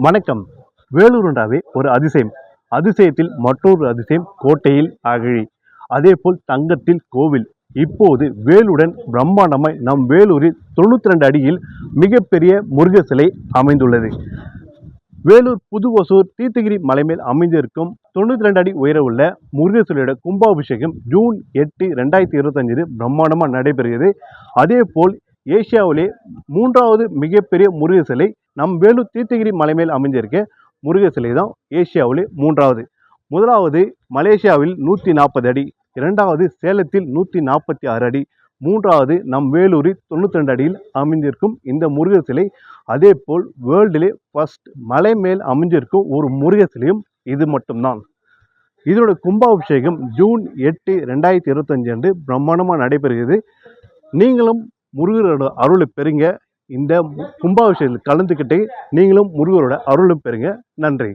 வணக்கம். வேலூருண்டாவே ஒரு அதிசயம். அதிசயத்தில் மற்றொரு அதிசயம் கோட்டையில் அகழி. அதேபோல் தங்கத்தில் கோவில். இப்போது வேலுடன் பிரம்மாண்டமாய் நம் வேலூரில் 92 அடியில் மிகப்பெரிய முருகர் சிலை அமைந்துள்ளது. வேலூர் புதுவசூர் தீர்த்தகிரி மலைமேல் அமைந்திருக்கும் 92 அடி உயர உள்ள முருகர் சிலையோட கும்பாபிஷேகம் ஜூன் 8, 2025 பிரம்மாண்டமாக நடைபெறுகிறது. அதேபோல் ஏசியாவிலே 3வது மிகப்பெரிய முருகர் சிலை நம் வேலூர் தீர்த்தகிரி மலைமேல் அமைந்திருக்க முருகர் சிலை தான் ஏசியாவிலே 3வது. முதலாவது மலேசியாவில் 140 அடி, 2வது சேலத்தில் 146 அடி, 3வது நம் வேலூரில் 92 அடியில் அமைந்திருக்கும் இந்த முருகர் சிலை. அதேபோல் வேர்ல்டிலே ஃபர்ஸ்ட் மலை மேல் அமைஞ்சிருக்கும் ஒரு முருகர் சிலையும் இது மட்டும்தான். இதோட கும்பாபிஷேகம் ஜூன் 8, 2025 அன்று பிரம்மாண்டமாக நடைபெறுகிறது. நீங்களும் முருகரோட அருளை பெறுங்க. இந்த கும்பாபிஷேகத்தில் கலந்துக்கிட்டு நீங்களும் முருகரோட அருளும் பெறுங்க. நன்றி.